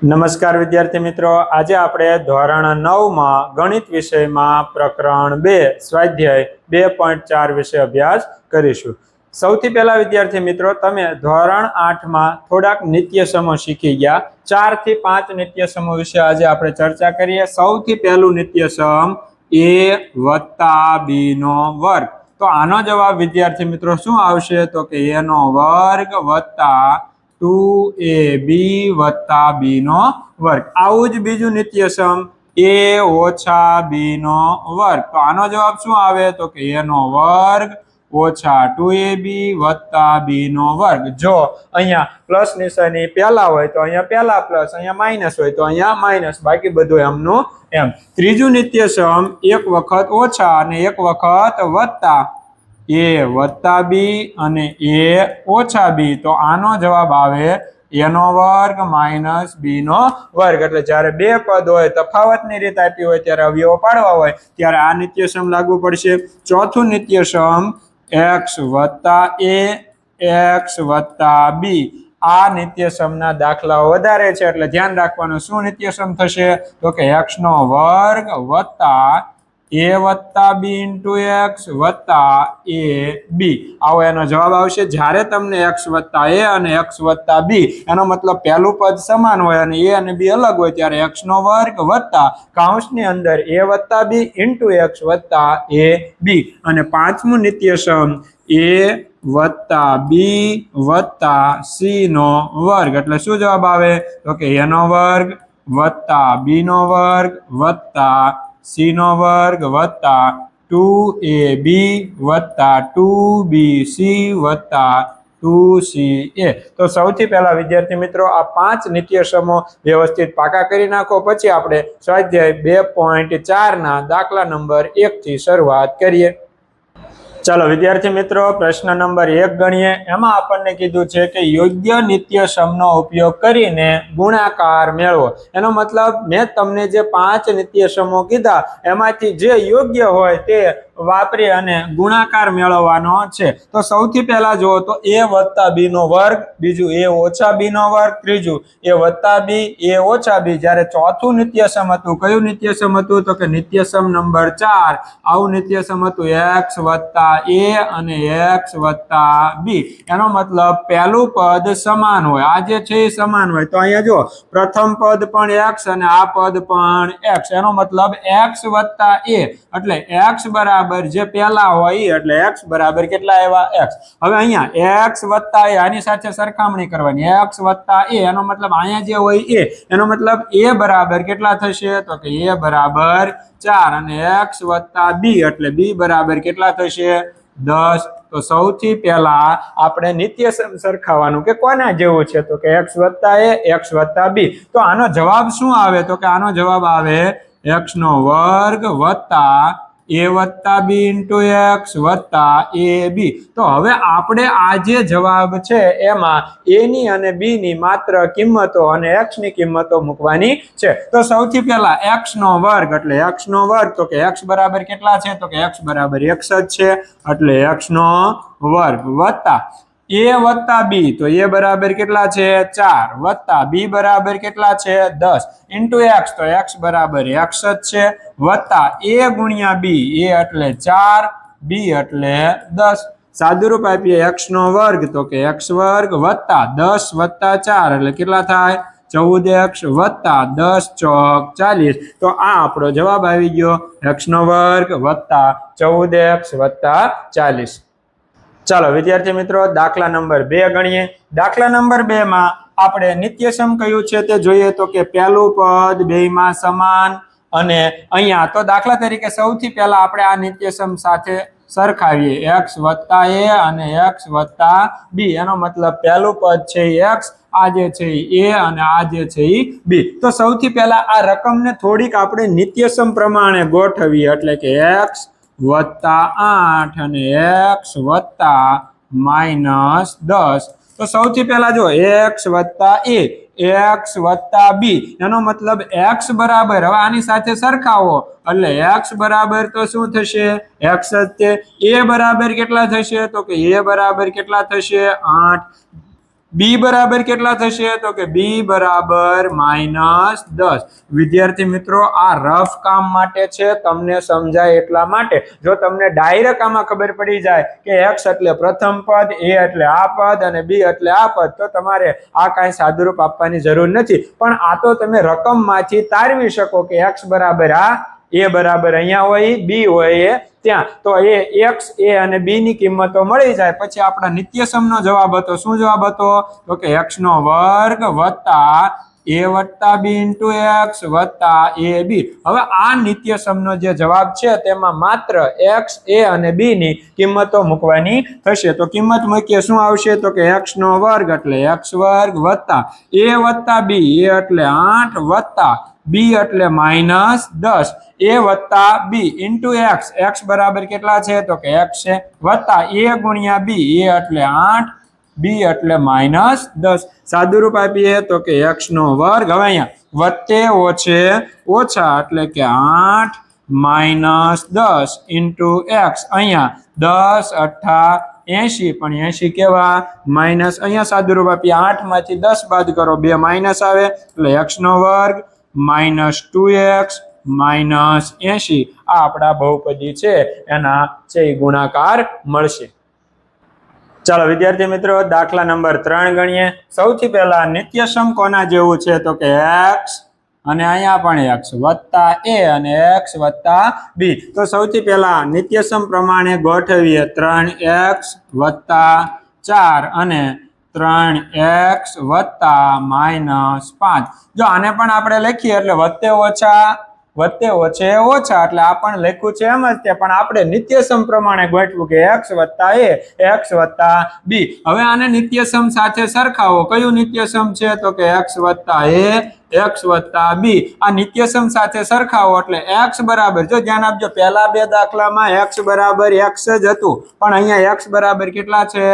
નમસ્કાર વિદ્યાર્થી મિત્રો, આજે આપણે ધોરણ 9 માં ગણિત વિષયમાં પ્રકરણ 2 સ્વાધ્યાય 2.4 વિશે અભ્યાસ કરીશું। સૌથી પહેલા વિદ્યાર્થી મિત્રો, તમે ધોરણ 8 માં થોડાક નિત્યસમો શીખી ગયા। 4 થી 5 નિત્યસમો વિશે આજે આપણે ચર્ચા કરીએ। સૌથી પહેલું નિત્યસમ a + b નો વર્ગ। તો આનો જવાબ વિદ્યાર્થી મિત્રો શું આવશે? તો કે a નો વર્ગ વત્તા 2ab + b નો વર્ગ। આવું જ બીજું નિત્યસમ a - b નો વર્ગ। તો આનો જવાબ શું આવે? તો કે a નો વર્ગ - 2ab + b નો વર્ગ। જો અહીંયા પ્લસ નિશાની પહેલા હોય તો અહીંયા પહેલા પ્લસ, અહીંયા માઇનસ હોય તો અહીંયા માઇનસ, બાકી બધું એમનું એમ। ત્રીજું નિત્યસમ એક વખત ઓછા અને એક વખત વત્તા, a + b અને a - b। તો આનો જવાબ આવે a નો વર્ગ - b નો વર્ગ। એટલે જ્યારે બે પદ હોય, તફાવતની રીત આપી હોય, ત્યારે અવયવો પાડવા હોય ત્યારે આ નિત્યસમ લાગુ પડશે। ચોથું નિત્યસમ x + a x + b। આ નિત્યસમના દાખલાઓ વધારે છે એટલે ધ્યાન રાખવાનું। શું નિત્યસમ થશે? તો કે x નો વર્ગ વત્તા a + b * x + ab। આવો એનો જવાબ આવશે। જ્યારે તમને x + a અને x + b, એનો મતલબ પહેલું પદ સમાન હોય અને a અને b અલગ હોય, ત્યારે x નો વર્ગ વત્તા કૌંસની અંદર a + b * x + ab। અને પાંચમું નિત્યસમ a + b + c નો વર્ગ। એટલે શું જવાબ આવે? તો કે a નો વર્ગ વત્તા b નો વર્ગ વત્તા c નો વર્ગ વત્તા 2ab + 2bc + 2ca। તો સૌથી પહેલા વિદ્યાર્થી મિત્રો, આ 5 નિત્યસમો વ્યવસ્થિત પાકા કરી નાખો, પછી આપણે સ્વાધ્યાય 2.4 ના દાખલા નંબર 1 થી શરૂઆત કરીએ। ચાલો વિદ્યાર્થી મિત્રો, પ્રશ્ન નંબર 1 ગણીએ। એમાં આપણને કીધું છે કે યોગ્ય નિત્યસમનો ઉપયોગ કરીને ગુણાકાર મેળવો। એનો મતલબ મેં તમને જે 5 નિત્યસમો કીધા એમાંથી જે યોગ્ય હોય તે વાપરી અને ગુણાકાર મેળવવાનો છે। તો સૌથી પહેલા જુઓ તો a + b નો વર્ગ, બીજું a - b નો વર્ગ, ત્રીજું a + b a - b। જ્યારે ચોથું નિત્યસમ હતું, કયું નિત્યસમ હતું? તો કે નિત્યસમ નંબર 4। આવું નિત્યસમ હતું x + a અને x + b। એનો મતલબ પહેલું પદ સમાન હોય, આ જે છે એ સમાન હોય। તો અહીંયા જો પ્રથમ પદ પણ x અને આ પદ પણ x, એનો મતલબ x + a, એટલે x બરાબર જે પહેલા હોય એટલે x બરાબર કેટલા આવ્યા? x। હવે અહીંયા x + a, આની સાથે સરખામણી કરવાની, x + a, એનો મતલબ અહીંયા જે હોય એનો મતલબ a બરાબર કેટલા થશે? તો કે a બરાબર 4 અને x + b એટલે b બરાબર કેટલા થશે? 10। તો સૌથી પહેલા આપણે નિત્યસમ સરખાવવાનું કે કોના જેવું છે? તો કે x + a x + b। તો આનો જવાબ શું આવે? તો કે આનો જવાબ આવે x નો વર્ગ વત્તા a + b * x + ab। તો હવે આપણે આ જે જવાબ છે એમાં a ની અને b ની માત્ર કિંમતો અને x ની કિંમતો મૂકવાની છે। તો સૌથી પહેલા x નો વર્ગ, એટલે x નો વર્ગ, તો કે x બરાબર કેટલા છે? તો કે x બરાબર x જ છે, એટલે x નો વર્ગ વત્તા a + b, તો a બરાબર કેટલા છે? 4 વત્તા b બરાબર કેટલા છે? 10 * x, તો x બરાબર x જ છે, વત્તા a * b, a એટલે 4, b એટલે 10। સાદુરૂપ આપીએ x નો વર્ગ, તો કે x² વત્તા 10 વત્તા 4 એટલે કેટલા થાય? 14x વત્તા 10 * 4 = 40। તો આ આપણો જવાબ આવી ગયો, x નો વર્ગ વત્તા 14x વત્તા 40। ચાલો વિદ્યાર્થી મિત્રો, દાખલા નંબર 2 ગણીએ। દાખલા નંબર 2 માં આપણે નિત્યસમ કયું છે તે જોઈએ। તો કે પહેલું પદ બેયમાં સમાન, અને અહીંયા તો દાખલા તરીકે સૌથી પહેલા આપણે આ નિત્યસમ સાથે સરખાવીએ, x + a અને x + b। એનો મતલબ પહેલું પદ છે x, આ જે છે a અને આ જે છે b। તો સૌથી પહેલા આ રકમને થોડીક આપણે નિત્યસમ પ્રમાણે ગોઠવીએ, એટલે કે x + 8 અને x + -10। તો સૌથી પહેલા જો x + a x + b, એનો મતલબ x બરાબર, હવે આની સાથે સરખાવો એટલે x બરાબર તો શું થશે? x જ તે। a બરાબર કેટલા થશે? તો કે a બરાબર કેટલા થશે? 8। બી બરાબર કેટલા થશે તો કે બી બરાબર -10. વિદ્યાર્થી મિત્રો આ રફ કામ માટે છે, તમને સમજાય એટલા માટે. જો તમને ડાયરેક્ટ આમાં ખબર પડી જાય કે x એટલે પ્રથમ પદ, a એટલે આ પદ અને b એટલે આ પદ, તો તમારે આ કાંઈ સાદુરૂપ આપવાની જરૂર નથી. પણ આ તો તમે રકમમાંથી તારવી શકો કે x બરાબર આ, a બરાબર અહીંયા હોય, b હોય ત્યાં, તો એ x, a અને b ની કિંમતો મળી જાય. પછી આપણા નિત્યસમનો જવાબ હતો. શું જવાબ હતો તો કે x નો વર્ગ વત્તા a વત્તા b ઇન્ટુ x વત્તા ab. હવે આ નિત્યસમનો જે જવાબ છે તેમાં માત્ર x, a અને b ની કિંમતો મૂકવાની થશે. તો કિંમત મૂકીએ શું આવશે તો કે x નો વર્ગ એટલે x વર્ગ વત્તા a વત્તા b, a એટલે 8 વત્તા b એટલે -10, a વત્તા b ઇન્ટુ x, x બરાબર કેટલા છે તો કે x છે, વત્તા a ગુણ્યા b, a એટલે 8, b એટલે -10. સાદુરૂપ આપીએ તો કે x નો વર્ગ. હવે અહીંયા વત્તે ઓછે ઓછા એટલે કે 8 -10 ઇન્ટુ x, અહીંયા 10 8 80, પણ 80 કેવા માઇનસ. અહીંયા સાદુરૂપ આપીએ 8 માંથી 10 બાદ કરો, 2 માઇનસ આવે એટલે x નો વર્ગ -2x -80. આ આપણા બહુપદી છે એના છે ગુણાકાર મળશે. ચાલો વિદ્યાર્થી મિત્રો દાખલા નંબર 3 ગણીએ. સૌથી પહેલા નિત્યસમ કોના જેવું છે તો કે x અને અહીંયા પણ x વત્તા a અને x વત્તા b. તો સૌથી પહેલા નિત્યસમ પ્રમાણે ગોઠવીએ 3x વત્તા 4 અને 3x વત્તા -5. જો આને પણ આપણે લખીએ એટલે વત્તે ઓછે ઓછા એટલે આ પણ લખ્યું છે એમ જ તે, પણ આપણે નિત્યસમ પ્રમાણે ગોઠવું કે x વત્તા a, x વત્તા b. હવે આને નિત્યસમ સાથે સરખાવો. કયું નિત્યસમ છે તો કે x વત્તા a, x વત્તા b. આ નિત્યસમ સાથે સરખાવો એટલે x બરાબર, જો ધ્યાન આપજો, પહેલા બે દાખલામાં x બરાબર x જ હતું, પણ અહીંયા x બરાબર કેટલા છે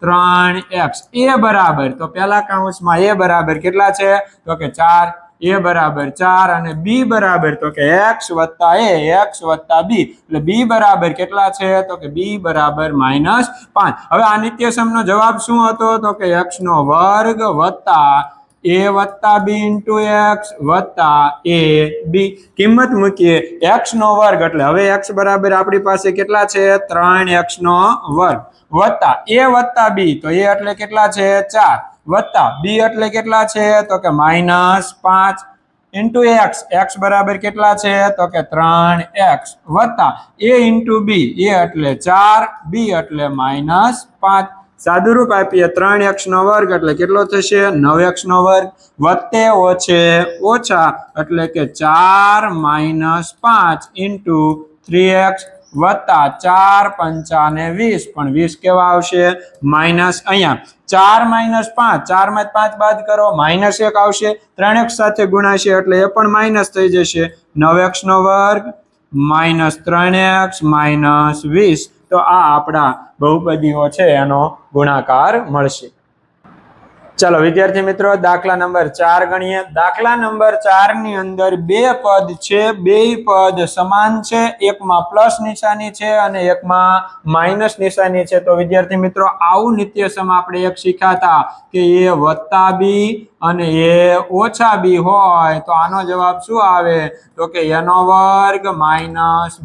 3x. a બરાબર, તો પહેલા કૌંસમાં a બરાબર કેટલા છે તો કે 4, a બરાબર 4 અને b બરાબર તો કે x વત્તા a, x વત્તા b. એટલે b બરાબર કેટલા છે તો કે b બરાબર -5. હવે આ નિત્યસમનો જવાબ શું હતો તો કે x નો વર્ગ વત્તા a વત્તા b ઇન્ટુ x વત્તા a b. કિંમત મૂકીએ x નો વર્ગ એટલે હવે x બરાબર આપણી પાસે કેટલા છે 3x નો વર્ગ વત્તા a વત્તા b, તો a એટલે કેટલા છે 4 વત્તા b એટલે કેટલા છે તો કે -5 ઇન્ટુ x, x બરાબર કેટલા છે તો કે 3x વત્તા a ઇન્ટુ b, a એટલે 4, b એટલે -5. સાદુરૂપ આપીએ 3x નો વર્ગ એટલે કેટલો થશે 9x નો વર્ગ, વત્તે ઓછે ઓછા એટલે કે 4 -5 ઇન્ટુ 3x વત્તા 4 5 ને 20, પણ 20 કેવા આવશે માઇનસ. અહીંયા 4 -5, 4 માંથી 5 બાદ કરો -1 આવશે, 3x સાથે ગુણાશે એટલે એ પણ માઇનસ થઈ જશે. 9x નો વર્ગ -3x -20. તો આ આપણા બહુપદીઓ છે એનો ગુણાકાર મળશે. ચાલો વિદ્યાર્થી મિત્રો દાખલા નંબર 4 ગણીએ. દાખલા નંબર 4 ની અંદર બે પદ છે, બે પદ સમાન છે, એકમાં પ્લસ નિશાની છે અને એકમાં માઇનસ નિશાની છે. તો વિદ્યાર્થી મિત્રો આવું નિત્યસમ આપણે એક શીખ્યા કે a વત્તા b અને a ઓછા b હોય તો આનો જવાબ શું આવે તો કે a નો વર્ગ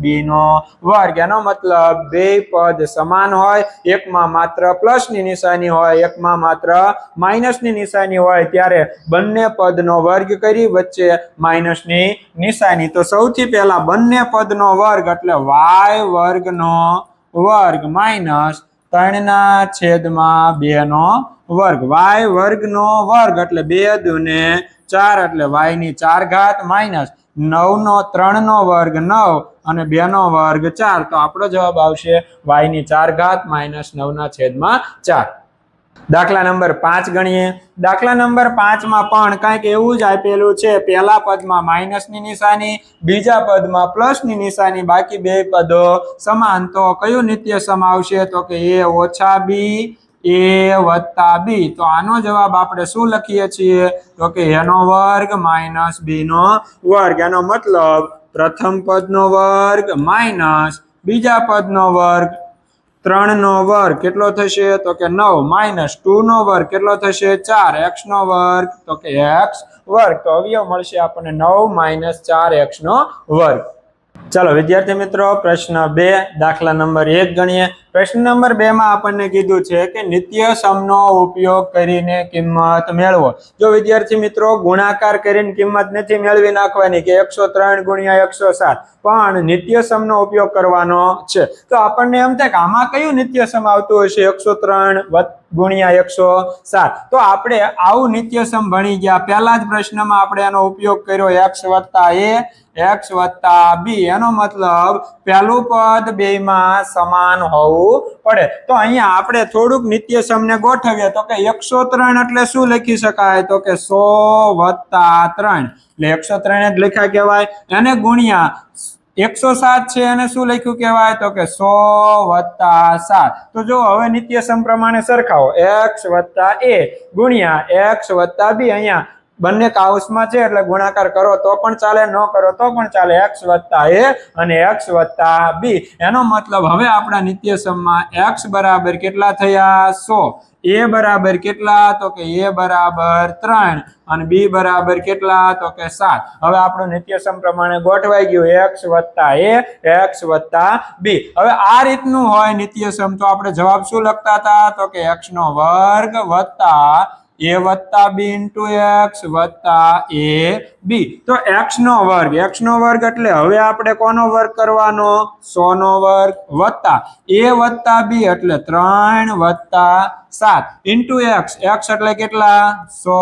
b નો વર્ગ. એનો મતલબ બે પદ સમાન હોય, એકમાં માત્ર પ્લસ ની નિશાની હોય, એકમાં માત્ર માઇનસ ની નિશાની હોય, ત્યારે બંને પદનો વર્ગ કરી વચ્ચે માઇનસ ની નિશાની. તો સૌથી પહેલા બંને પદનો વર્ગ એટલે y વર્ગનો વર્ગ માઇનસ 3/2 નો વર્ગ. y વર્ગનો વર્ગ એટલે 2 દુને 4 એટલે y ની 4 ઘાત માઇનસ 9 નો 3 નો વર્ગ 9 અને 2 નો વર્ગ 4. તો આપણો જવાબ આવશે y ની 4 ઘાત માઇનસ 9/4. દાખલા નંબર 5 ગણીએ. દાખલા નંબર 5 માં પણ કંઈક એવું જ આપેલું છે. પહેલા પદમાં માઇનસ ની નિશાની, બીજા પદમાં પ્લસ ની નિશાની, બાકી બે પદો સમાન. તો કયું નિત્યસમ આવશે તો કે a ઓછા b, a વત્તા b. તો આનો જવાબ આપણે શું લખીએ છીએ તો કે a નો વર્ગ b નો વર્ગ. એનો મતલબ પ્રથમ પદનો વર્ગ માઇનસ બીજા પદનો વર્ગ 3 નો વર્ગ કેટલો થશે તો કે 9 માઇનસ 2 નો વર્ગ કેટલો થશે 4 x નો વર્ગ તો કે x વર્ગ તો અવયવ મળશે આપણને 9 માઇનસ 4x નો વર્ગ। ચાલો વિદ્યાર્થી મિત્રો પ્રશ્ન 2 દાખલા નંબર 1 ગણીએ। પ્રશ્ન નંબર 2 માં આપણને કીધું છે કે નિત્ય સમનો ઉપયોગ કરીને કિંમત મેળવો। જો વિદ્યાર્થી મિત્રો ગુણાકાર કરીને કિંમત નથી મેળવી નાખવાની કે 103 ગુણ્યા 107 પણ નિત્ય સમનો ઉપયોગ કરવાનો છે તો આપણને એમ થાય કે આમાં કયું નિત્ય સમ આવતું હશે 103 ગુણ્યા 107 તો આપણે આવું નિત્ય સમ ભણી ગયા। પહેલા જ પ્રશ્નમાં આપણે એનો ઉપયોગ કર્યો x વત્તા a x વત્તા b એનો મતલબ પહેલું પદ બેયમાં સમાન હોવું પડે। તો અહીંયા આપણે થોડુંક નિત્ય સમને ગોઠવીએ તો કે 103 એટલે શું લખી શકાય તો કે 100 વત્તા 3 એટલે 103 જ લખ્યા કહેવાય એને ગુણ્યા 107 છે એને શું લખ્યું કહેવાય તો કે 100 વત્તા 7 તો જો હવે નિત્ય સમ પ્રમાણે સરખાવો x વત્તા a ગુણ્યા x વત્તા b અહીંયા બંને કાઉસમાં છે એટલે ગુણાકાર કરો તો પણ ચાલે ન કરો તો પણ ચાલે x વત્તા a અને x વત્તા b એનો મતલબ હવે આપણા નિત્ય સમમાં x બરાબર કેટલા થયા 100 a બરાબર કેટલા તો કે a બરાબર 3 અને b બરાબર કેટલા તો કે 7 હવે આપણું નિત્ય સમ પ્રમાણે ગોઠવાઈ ગયું x વત્તા a x વત્તા b હવે આ રીતનું હોય નિત્ય સમ તો આપણે જવાબ શું લખતા હતા તો કે x નો વર્ગ વત્તા a વત્તા b into x વત્તા a b તો x નો વર્ગ એટલે હવે આપણે કોનો વર્ગ કરવાનો 100 નો વર્ગ વત્તા a વત્તા b એટલે 3 વત્તા 7 into x એટલે કેટલા 100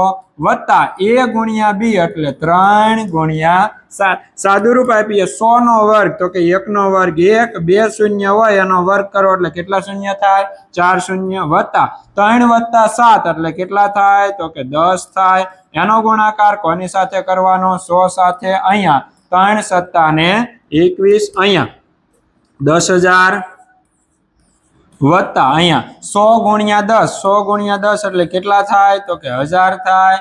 વત્તા a ગુણ્યા b એટલે 3 ગુણ્યા 7 સાદું રૂપ આપીએ 100 નો વર્ગ તો કે 1 નો વર્ગ 1 2 શૂન્ય હોય એનો વર્ગ કરો એટલે કેટલા શૂન્ય થાય 4 શૂન્ય વત્તા 3 વત્તા 7 એટલે કેટલા થાય તો કે 10 થાય એનો ગુણાકાર કોની સાથે કરવાનો 100 સાથે અહીંયા 3 સત્તા ને 21 અહીંયા 10,000 વત્તા અહીંયા 100 ગુણ્યા 10 એટલે કેટલા થાય તો કે 1000 થાય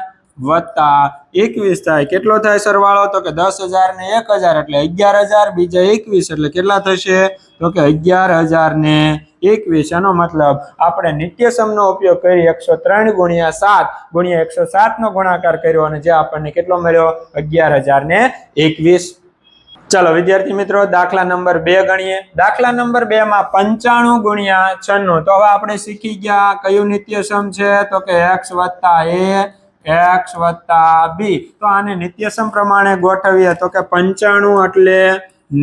વત્તા 21 થાય કેટલો થાય સરવાળો તો કે 10,000 ને 1000 એટલે 11,000 બીજા 21 એટલે કેટલા થશે તો કે 11,021 એનો મતલબ આપણે નિત્ય સમનો ઉપયોગ કરી 103 ગુણ્યા 7 ગુણ્યા 107 નો ગુણાકાર કર્યો અને જે આપણને કેટલો મળ્યો 11,021। ચાલો વિદ્યાર્થી મિત્રો દાખલા નંબર 2 ગણીએ। દાખલા નંબર 2 માં 95 ગુણ્યા 96 તો હવે આપણે શીખી ગયા કયું નિત્ય સમ છે તો કે x વત્તા a x વત્તા b તો આને નિત્ય સમ પ્રમાણે ગોઠવીએ તો કે 95 એટલે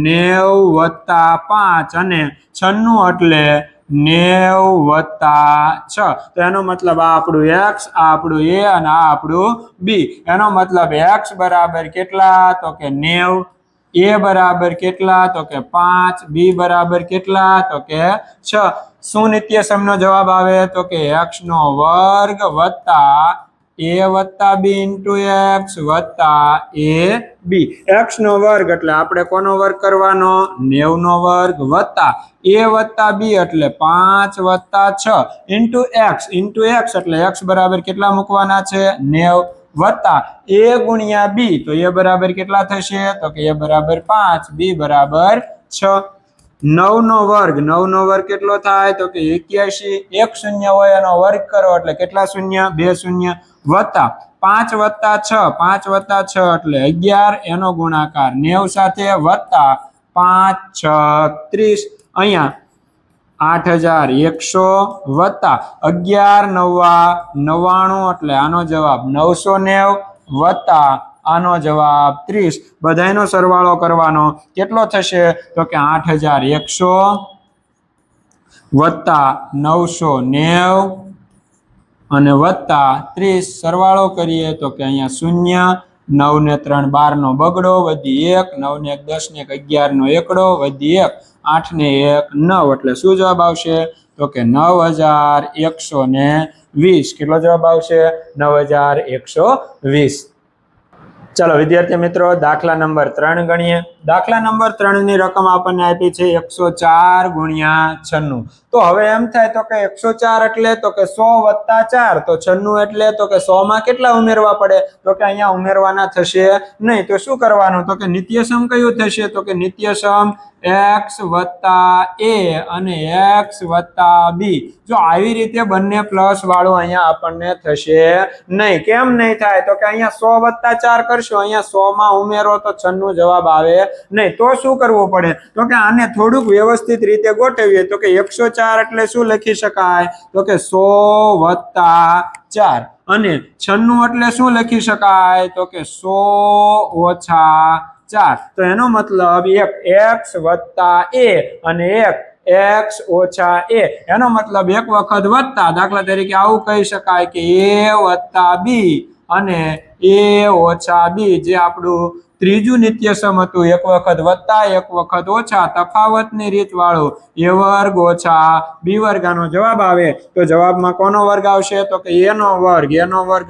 90 વત્તા 5 અને 96 એટલે 90 વત્તા 6 તો એનો મતલબ આ આપણું x આ આપણું a અને આ આપણું b એનો મતલબ x બરાબર કેટલા તો કે 90 a બરાબર કેટલા તો કે 5 b બરાબર કેટલા તો કે 6 શું નિત્ય સમનો જવાબ આવે તો કે x નો વર્ગ વત્તા a વત્તા b into x વત્તા a b x નો વર્ગ એટલે આપણે કોનો વર્ગ કરવાનો 90 નો વર્ગ વત્તા a વત્તા b એટલે 5 વત્તા 6 into x એટલે x બરાબર કેટલા મૂકવાના છે 90 વત્તા a ગુણ્યા b તો a બરાબર કેટલા થશે તો કે a બરાબર 5 b બરાબર 6 9 નો વર્ગ કેટલો થાય તો કે 81 એક શૂન્ય હોય એનો વર્ગ કરો એટલે કેટલા શૂન્ય 2 શૂન્ય વત્તા 5 વત્તા 6 એટલે 11 એનો ગુણાકાર 90 સાથે વત્તા 5 6 30 અહીંયા 8,100 વત્તા 11 નવા 99 એટલે આનો જવાબ 990 વત્તા આનો જવાબ 30 બધાયનો સરવાળો કરવાનો કેટલો થશે તો કે 8,100 વત્તા 990 અને વત્તા 30 સરવાળો કરીએ તો કે અહીંયા 0 9 ને 3 12 નો બગડો વધી 1 9 ને 1 10 ને 11 નો એકડો વધી 1 8 ને 1 9 એટલે શું જવાબ આવશે તો કે 9,120 કેટલો જવાબ આવશે 9,120। ચાલો વિદ્યાર્થી મિત્રો દાખલા નંબર 3 ગણીએ। દાખલા નંબર 3 ની રકમ આપણને આપી છે 104 ગુણ્યા 96 તો હવે એમ થાય તો કે 104 એટલે તો કે 100 + 4 તો 96 એટલે તો કે 100 માં કેટલા ઉમેરવા પડે તો કે અહીંયા ઉમેરવાના થશે નહીં તો શું કરવાનું તો કે નિત્યસમ કયું થશે તો કે નિત્યસમ x + a અને x + b જો આવી રીતે બંને પ્લસ વાળું અહીંયા આપણને થશે નહીં કેમ નહીં થાય તો કે અહીંયા 100 + 4 કરશો અહીંયા 100 માં ઉમેરો તો 96 જવાબ આવે નહીં તો શું કરવું પડે તો કે આને થોડુંક વ્યવસ્થિત રીતે ગોઠવીએ તો કે 104 એટલે શું લખી શકાય તો કે 100 + 4 અને 96 એટલે શું લખી શકાય તો કે 100 - 4 તો એનો મતલબ એક x + a અને એક x - a એનો મતલબ એક વખત વત્તા દાખલા તરીકે આવું કહી શકાય કે a + b અને a - b જે આપણું ત્રીજું નિત્યસમ હતું એક વખત વત્તા એક વખત ઓછા તફાવતની રીત વાળું a વર્ગ ઓછા b વર્ગ આનો જવાબ આવે તો જવાબમાં કોનો વર્ગ આવશે તો કે a નો વર્ગ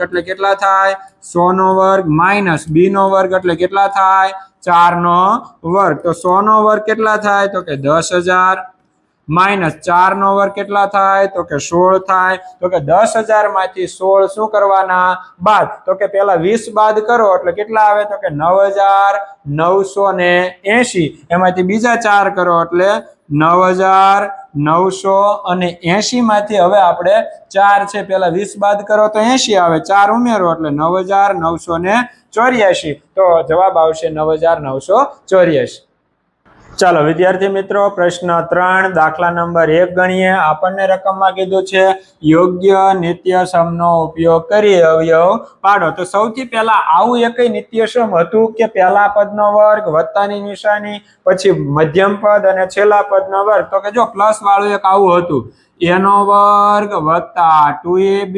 એટલે કેટલા થાય 100 નો વર્ગ માઈનસ b નો વર્ગ એટલે કેટલા થાય 4 નો વર્ગ તો 100 નો વર્ગ કેટલા થાય તો કે 10,000 માઈનસ 4 નો વર્ગ કેટલા થાય તો કે 16 થાય તો કે 10,000 માંથી 16 શું કરવાના બાદ તો કે પેલા 20 બાદ કરો એટલે કેટલા આવે તો કે 9,980 એમાંથી બીજા 4 કરો એટલે 9,980 માંથી હવે આપણે 4 છે પેલા 20 બાદ કરો તો 80 આવે 4 ઉમેરો એટલે 9,984 તો જવાબ આવશે 9,984 ચાલો વિદ્યાર્થી મિત્રો પ્રશ્ન 3 દાખલા નંબર 1 ગણીએ આપણને રકમમાં કીધું છે યોગ્ય નિત્યસમનો ઉપયોગ કરી અવયવ પાડો તો સૌથી પહેલા આવું એકય નિત્યસમ હતું કે પહેલા પદનો વર્ગ વત્તાની નિશાની પછી મધ્યમ પદ અને છેલ્લા પદનો વર્ગ તો કે જો પ્લસ વાળું એક આવું હતું a નો વર્ગ વત્તા 2ab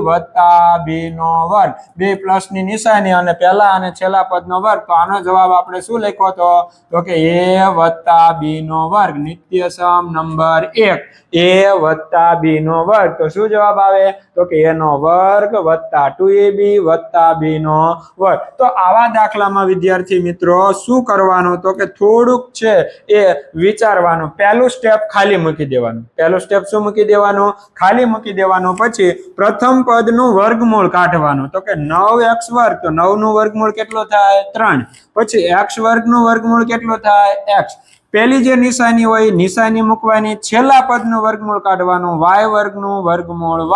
વત્તા b નો વર્ગ બે પ્લસ ની નિશાની અને પહેલા અને છેલ્લા પદનો વર્ગ તો આનો જવાબ આપણે શું લખ્યો હતો તો કે a વત્તા b નો વર્ગ નિત્યસમ નંબર 1 a વત્તા b નો વર્ગ તો શું જવાબ આવે તો કે a નો વર્ગ વત્તા 2ab વત્તા b નો વર્ગ તો આવા દાખલામાં વિદ્યાર્થી મિત્રો શું કરવાનું તો કે થોડુંક છે એ વિચારવાનું પહેલું સ્ટેપ ખાલી મૂકી દેવાનું પહેલું સ્ટેપ શું મૂકી દેવાનું ખાલી મૂકી દેવાનું પછી પ્રથમ પદનું વર્ગમૂળ કાઢવાનું તો કે 9x વર્ગ તો 9 નું વર્ગમૂળ કેટલો થાય 3 પછી x વર્ગનું વર્ગમૂળ કેટલો થાય x પહેલી જે નિશાની હોય નિશાની મૂકવાની છેલ્લા પદનું વર્ગમૂળ કાઢવાનું y વર્ગનું વર્ગમૂળ y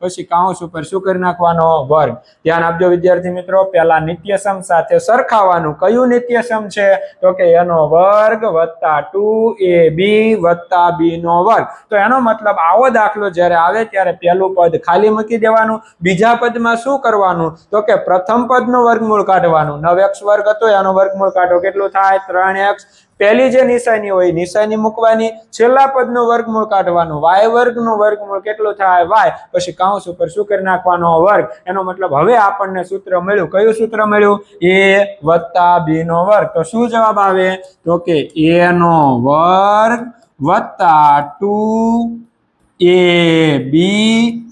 પછી કૌંસ ઉપર શું કરી નાખવાનો વર્ગ ધ્યાન આપજો વિદ્યાર્થી મિત્રો પહેલા નિત્યસમ સાથે સરખાવવાનું કયું નિત્યસમ છે તો કે a નો વર્ગ વત્તા 2ab વત્તા b નો વર્ગ તો એનો મતલબ આવો દાખલો જ્યારે આવે ત્યારે પહેલું પદ ખાલી મૂકી દેવાનું બીજા પદમાં શું કરવાનું તો કે પ્રથમ પદનું વર્ગમૂળ કાઢવાનું 9x વર્ગ હતો એનો વર્ગમૂળ કાઢો કેટલું થાય 3x પહેલી જે નિશાની હોય નિશાની મૂકવાની છેલ્લા પદનું વર્ગમૂળ કાઢવાનું y વર્ગનું વર્ગમૂળ કેટલું થાય y પછી કૌંસ ઉપર શું કરી નાખવાનો વર્ગ એનો મતલબ હવે આપણને સૂત્ર મળ્યું કયું સૂત્ર મળ્યું a વત્તા b નો વર્ગ તો શું જવાબ આવે તો કે a નો વર્ગ વત્તા 2ab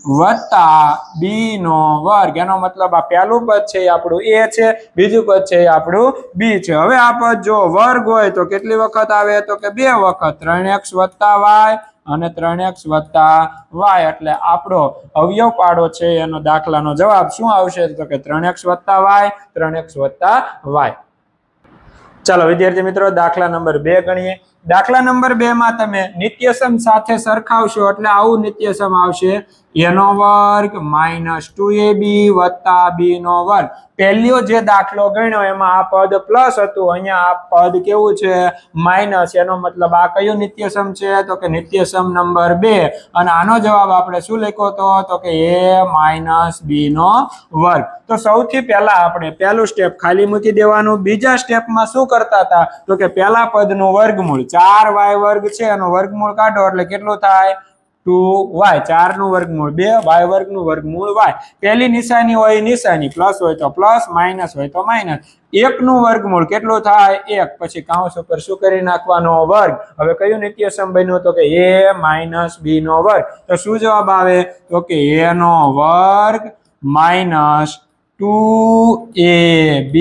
વત્તા b નો વર્ગ એનો મતલબ આ પહેલું પદ છે એ આપણું a છે બીજું પદ છે એ આપણું b છે હવે આ પદ જો વર્ગ હોય તો કેટલી વખત આવે તો કે 2 વખત 3x વત્તા y અને 3x વત્તા y એટલે આપણો અવયવ પાડો છે એનો દાખલાનો જવાબ શું આવશે તો કે 3x વત્તા y 3x વત્તા y ચાલો વિદ્યાર્થી મિત્રો દાખલા નંબર 2 ગણીએ દાખલા નંબર 2 માં તમે નિત્યસમ સાથે સરખાવશો એટલે આવું નિત્યસમ આવશે a નો વર્ગ -2ab વત્તા b નો વર્ગ પહેલો જે દાખલો ગણ્યો એમાં આ પદ પ્લસ હતું અહીંયા આ પદ કેવું છે માઈનસ એનો મતલબ આ કયું નિત્યસમ છે તો કે નિત્યસમ નંબર 2 અને આનો જવાબ આપણે શું લખ્યો તો કે a - b નો વર્ગ તો સૌથી પહેલા આપણે પહેલું સ્ટેપ ખાલી મૂકી દેવાનું બીજા સ્ટેપમાં શું કરતા હતા તો કે પહેલા પદનું વર્ગમૂળ 4y વર્ગ છે એનો વર્ગમૂળ કાઢો એટલે કેટલું થાય 2y 4 નું વર્ગમૂળ 2 y વર્ગનું વર્ગમૂળ y પહેલી નિશાની હોય નિશાની પ્લસ હોય તો પ્લસ માઈનસ હોય તો માઈનસ 1 નું વર્ગમૂળ કેટલું થાય 1 પછી કૌંસ ઉપર શું કરી નાખવાનો વર્ગ હવે કયું નિત્યસમ બન્યું તો કે a - b નો વર્ગ તો શું જવાબ આવે તો કે a નો વર્ગ -2ab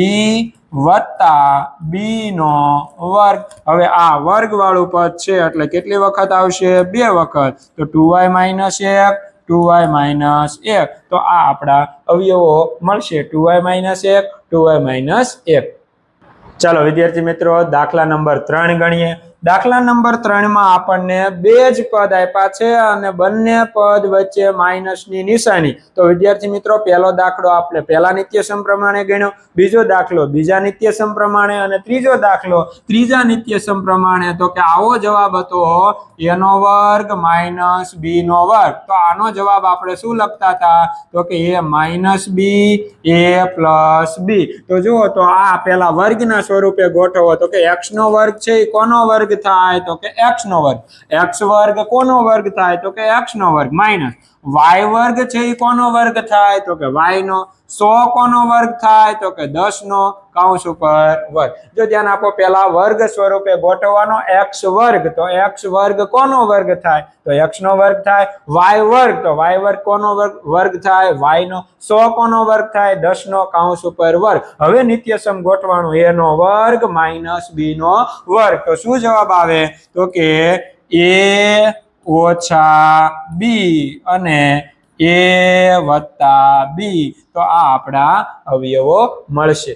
વત્તા બી નો વર્ગ. હવે આ વર્ગ વાળું પદ છે એટલે કેટલી વખત આવશે? 2 વખત. તો 2y માઇનસ 1 2y માઇનસ 1. તો આ આપણા અવયવો મળશે 2y માઇનસ 1 2y માઇનસ 1. ચાલો વિદ્યાર્થી મિત્રો દાખલા નંબર 3 ગણીએ. દાખલા નંબર 3 માં આપણને બે જ પદ આપ્યા છે અને બંને પદ વચ્ચે માઇનસની નિશાની. તો વિદ્યાર્થી મિત્રો પહેલો દાખલો આપણે પહેલા નિત્યસમ પ્રમાણે ગણ્યો, બીજો દાખલો બીજા નિત્યસમ પ્રમાણે અને ત્રીજો દાખલો ત્રીજા નિત્યસમ પ્રમાણે. તો કે આવો જવાબ હતો a નો વર્ગ માઇનસ b નો વર્ગ. તો આનો જવાબ આપણે શું લખતા હતા? તો કે a minus b a plus b. તો જુઓ તો આ પેલા વર્ગના સ્વરૂપે ગોઠવો. તો કે x નો વર્ગ છે એ કોનો વર્ગ થાય? તો કે x નો વર્ગ. x વર્ગ કોનો વર્ગ થાય? તો કે x નો વર્ગ માઇનસ y વર્ગ છે એ કોનો વર્ગ થાય? તો કે y નો. 100 કોનો વર્ગ થાય? તો કે 10 નો કૌંસ ઉપર વર્ગ. જો ધ્યાન આપો પેલા વર્ગ સ્વરૂપે ગોઠવવાનો x વર્ગ. તો x વર્ગ કોનો વર્ગ થાય? તો x નો વર્ગ થાય. y વર્ગ તો y વર્ગ કોનો વર્ગ થાય? y નો. 100 કોનો વર્ગ થાય? 10 નો કૌંસ ઉપર વર્ગ. હવે નિત્યસમ ગોઠવાનું a નો વર્ગ માઇનસ b નો વર્ગ. તો શું જવાબ આવે? તો કે a ઓછા b અને a વત્તા b. તો આ આપણા અવયવો મળશે.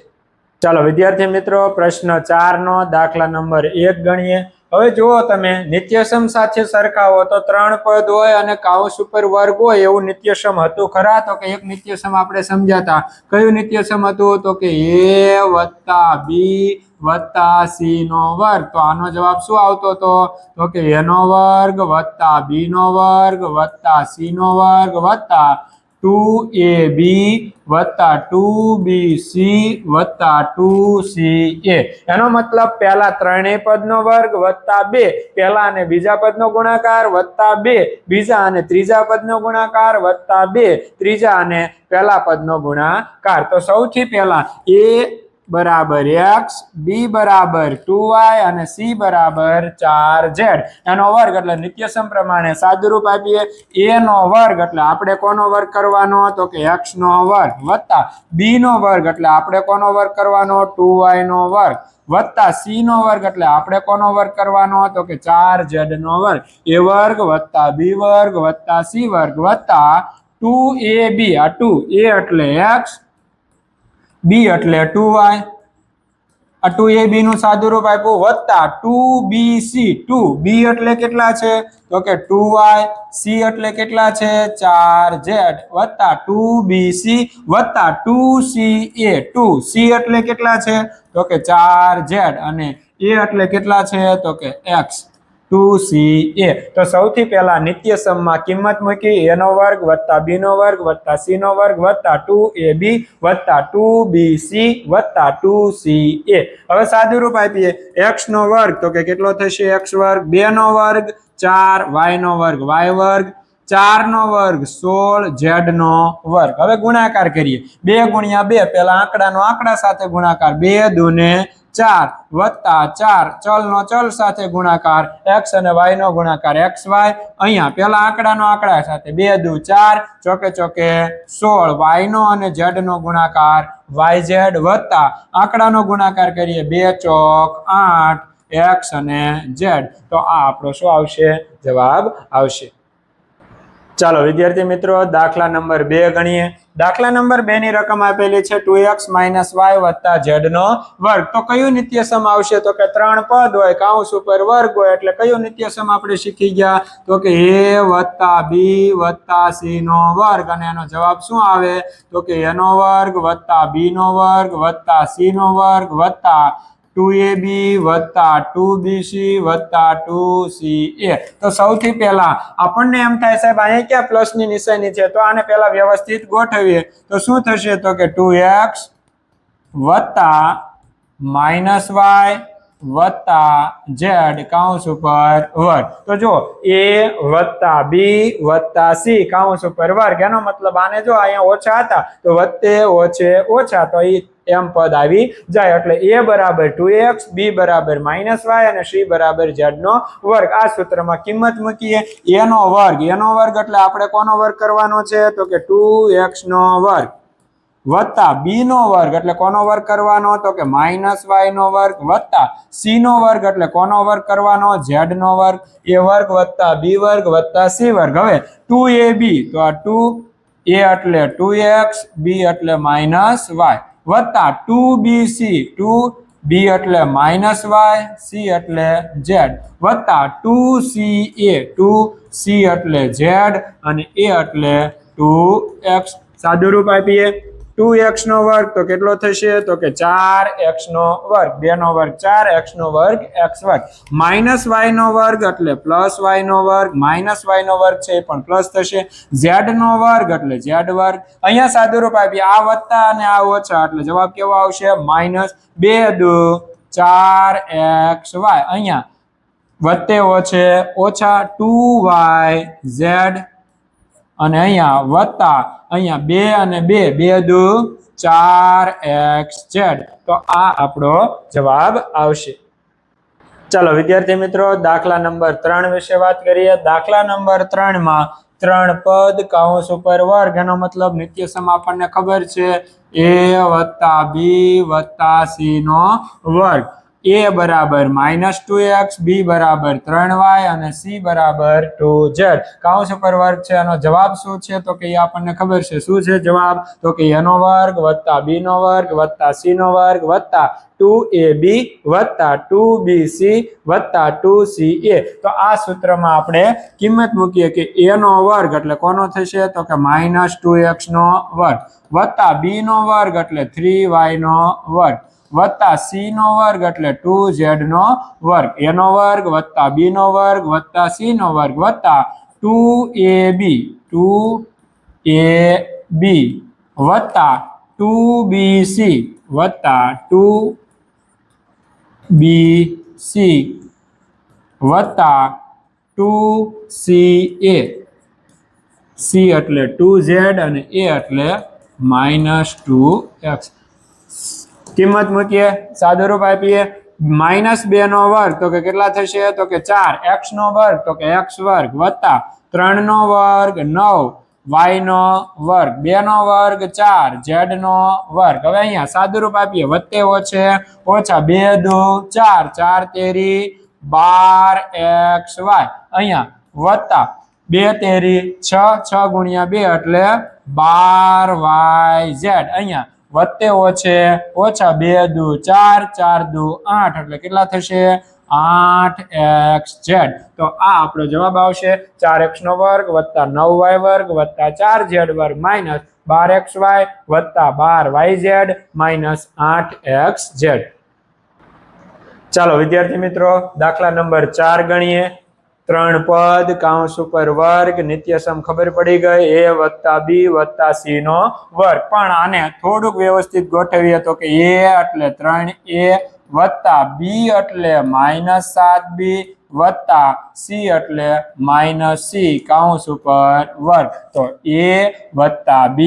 ચાલો વિદ્યાર્થી મિત્રો પ્રશ્ન 4 નો દાખલા નંબર 1 ગણીએ. હવે જુઓ તમે નિત્યસમ સાથે સરખાવો તો 3 પદ હોય અને કૌંસ ઉપર વર્ગ હોય એવું નિત્યસમ હતું ખરા? તો કે એક નિત્યસમ આપણે સમજાતા. કયું નિત્યસમ હતું? તો કે a વત્તા b વત્તા c નો વર્ગ. તો આનો જવાબ શું આવતો હતો? તો કે a નો વર્ગ વત્તા b નો વર્ગ વત્તા c નો વર્ગ વત્તા 2ab વત્તા 2bc વત્તા 2ca. એનો મતલબ પહેલા ત્રણેય પદનો વર્ગ વત્તા 2 પહેલા અને બીજા પદનો ગુણાકાર વત્તા 2 બીજા અને ત્રીજા પદનો ગુણાકાર વત્તા 2 ત્રીજા અને પહેલા પદનો ગુણાકાર. તો સૌથી પહેલા a બરાબર x, b બરાબર 2y અને c બરાબર 4z. એનો વર્ગ એટલે નિત્યસમ પ્રમાણે સાદુરૂપ આપીએ. a નો વર્ગ એટલે આપણે કોનો વર્ગ કરવાનો? તો કે x નો વર્ગ વત્તા b નો વર્ગ એટલે આપણે કોનો વર્ગ કરવાનો? 2y નો વર્ગ વત્તા c નો વર્ગ એટલે આપણે કોનો વર્ગ કરવાનો? તો કે 4z નો વર્ગ. a વર્ગ વત્તા b વર્ગ વત્તા c વર્ગ વત્તા 2ab. આ 2 a એટલે x, b એટલે 2y, આ 2ab નું સાદુરૂપ આપ્યું વત્તા 2bc. 2b એટલે કેટલા છે? તો કે 2y, c એટલે કેટલા છે? 4z વત્તા 2bc વત્તા 2ca. 2c એટલે કેટલા છે? તો કે 4z અને a એટલે કેટલા છે? તો કે x 2ca. તો સૌથી પહેલા નિત્યસમમાં કિંમત મૂકી. a નો વર્ગ વત્તા b નો વર્ગ વત્તા c નો વર્ગ વત્તા 2ab વત્તા 2bc વત્તા 2ca. હવે સાદુરૂપ આપીએ. x નો વર્ગ તો કે કેટલો થશે? x વર્ગ. 2 નો વર્ગ 4, y નો વર્ગ y વર્ગ, 4 નો વર્ગ 16, z નો વર્ગ. હવે ગુણાકાર કરીએ. 2 ગુણ્યા 2 પેલા આંકડાનો આંકડા સાથે ગુણાકાર. 2 દુને 4 વત્તા 4 ચલ નો ચલ સાથે ગુણાકાર. x અને y નો ગુણાકાર xy. અહીંયા પેલા આંકડાનો આંકડા સાથે 2 દુ 4 ચોકે ચોકે 16 y નો અને z નો ગુણાકાર yz વત્તા આંકડાનો ગુણાકાર કરીએ 2 ચોક 8 x અને z. તો આ આપણો શું આવશે? જવાબ આવશે. ચાલો વિદ્યાર્થી મિત્રો દાખલા નંબર 2 ગણીએ. દાખલા નંબર 2 ની રકમ આપેલી છે 2x - y વત્તા z નો વર્ગ. તો કયું નિત્યસમ આવશે? તો કે 3 પદ હોય કૌંસ ઉપર વર્ગ હોય એટલે કયું નિત્યસમ આપણે શીખી ગયા? તો કે a વત્તા b વત્તા c નો વર્ગ. અને એનો જવાબ શું આવે? તો કે a નો વર્ગ વત્તા b નો વર્ગ વત્તા c નો વર્ગ વત્તા 2ab વત્તા 2bc વત્તા 2ca. તો સૌથી પહેલા આપણને એમ થાય સાહેબ અહીંયા ક્યાં પ્લસ ની નિશાની છે? તો આને પહેલા વ્યવસ્થિત ગોઠવીએ તો શું થશે? તો કે 2x વત્તા માઇનસ y વત્તા z કૌંસ ઉપર વર્ગ. તો જો a વત્તા b વત્તા c કૌંસ ઉપર વર્ગ. એનો મતલબ આને જો અહીંયા ઓછા હતા તો વત્તે ઓછે ઓછા તો એમ પદ આવી જાય. એટલે a બરાબર 2x, b બરાબર માઇનસ y અને c બરાબર z નો વર્ગ. આ સૂત્રમાં કિંમત મૂકીએ. a નો વર્ગ એટલે આપણે કોનો વર્ગ કરવાનો છે? તો કે 2x નો વર્ગ વત્તા બી નો વર્ગ એટલે કોનો વર્ગ કરવાનો તો કે માઇનસ વાય નો વર્ગ વત્તા સી નો વર્ગ એટલે કોનો વર્ગ કરવાનો ઝેડ નો વર્ગ એ વર્ગ વત્તા બી વર્ગ વત્તા સી વર્ગ. હવે 2ab તો આ 2a એટલે 2x b એટલે માઇનસ વાય વત્તા 2bc 2b એટલે માઇનસ વાય c એટલે ઝેડ વત્તા 2ca 2c એટલે ઝેડ અને a એટલે 2x. સાદું રૂપ આપીએ 2x નો વર્ગ તો કેટલો થશે તો કે 4x નો વર્ગ 2 નો વર્ગ 4x નો વર્ગ x વર્ગ માઇનસ y નો વર્ગ એટલે પ્લસ y નો વર્ગ માઇનસ y નો વર્ગ છે એ પણ પ્લસ થશે z નો વર્ગ એટલે z વર્ગ. અહીંયા સાદું રૂપ આપીએ આ વત્તા અને આ ઓછા એટલે જવાબ કેવો આવશે માઇનસ 2 દુ 4xy અહીંયા વત્તે ઓછે ઓછા 2yz અને અહીંયા વત્તા અહીંયા 2 અને 2 2 દુ 4xz તો આ આપણો જવાબ આવશે. ચાલો વિદ્યાર્થી મિત્રો દાખલા નંબર 3 વિશે વાત કરીએ. દાખલા નંબર 3 માં 3 પદ કૌંસ ઉપર વર્ગ એનો મતલબ નિત્યસમ આપણને ખબર છે a + b + c નો વર્ગ. a બરાબર -2x b બરાબર 3y અને c બરાબર 2z કૌંસ ઉપર વર્ગ છે. એનો જવાબ શું છે તો કે આપણને ખબર છે શું છે જવાબ તો કે a નો વર્ગ + b નો વર્ગ + c નો વર્ગ + 2ab + 2bc + 2ca. તો આ સૂત્રમાં આપણે કિંમત મૂકીએ કે a નો વર્ગ એટલે કોનો થશે તો કે -2x નો વર્ગ + b નો વર્ગ એટલે 3y નો વર્ગ વત્તા c નો વર્ગ એટલે 2z નો વર્ગ a નો વર્ગ વત્તા b નો વર્ગ વત્તા c નો વર્ગ વત્તા 2ab વત્તા 2bc વત્તા 2bc વત્તા 2ca c એટલે 2z અને a એટલે -2x. કિંમત મૂકીએ સાદું રૂપ આપીએ -2 નો વર્ગ તો કે કેટલા થશે તો કે 4x નો વર્ગ તો કે x વર્ગ વત્તા 3 નો વર્ગ 9 y નો વર્ગ 2 નો વર્ગ 4 z નો વર્ગ. હવે અહીંયા સાદું રૂપ આપીએ વત્તે ઓછે ઓછા 2 દુ 4 4 તેરી 12xy અહીંયા વત્તા 2 તેરી 6 6 ગુણ્યા 2 એટલે 12yz અહીંયા વત્તે ઓછે ઓછા 2 દુ 4 4 દુ 8 એટલે કેટલા થશે 8xz. તો આ આપણો જવાબ આવશે 4x નો વર્ગ વત્તા 9y વર્ગ વત્તા 4z વર્ગ માઇનસ 12xy વત્તા 12yz માઇનસ 8xz. ચાલો વિદ્યાર્થી મિત્રો દાખલા નંબર 4 ગણીએ. 3 પદ કૌંસ ઉપર વર્ગ નિત્યસમ ખબર પડી ગઈ a + b + c નો વર્ગ. પણ આને થોડુંક વ્યવસ્થિત ગોઠવીએ તો કે a એટલે 3a વત્તા b એટલે -7b વત્તા c એટલે -c કૌંસ ઉપર વર્ગ. તો a વત્તા b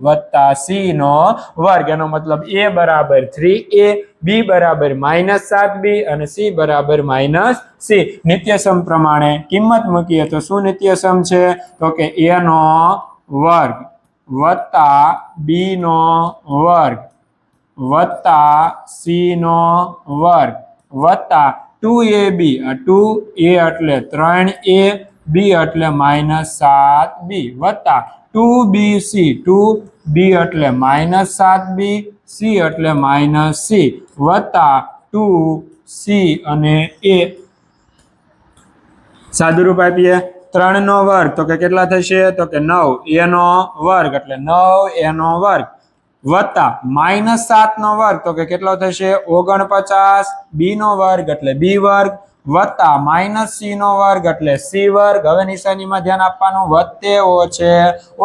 વત્તા c નો વર્ગ એનો મતલબ a બરાબર 3a b બરાબર -7b અને c બરાબર -c. નિત્યસમ પ્રમાણે કિંમત મૂકીએ તો શું નિત્યસમ છે તો કે a નો વર્ગ વત્તા b નો વર્ગ વત્તા c નો વર્ગ વત્તા 2ab 2a એટલે 3a b એટલે -7b વત્તા 2bc 2b એટલે -7b c એટલે -c વત્તા 2c અને a. સાદું રૂપ આપીએ 3 નો વર્ગ તો કે કેટલા થશે તો કે 9 a નો વર્ગ એટલે 9a નો વર્ગ વત્તા -7 નો વર્ગ તો કે કેટલો થશે 49 b નો વર્ગ એટલે b વર્ગ વત્તા -c નો વર્ગ એટલે c વર્ગ. હવે નિશાનીમાં ધ્યાન આપવાનું વત્તે ઓછે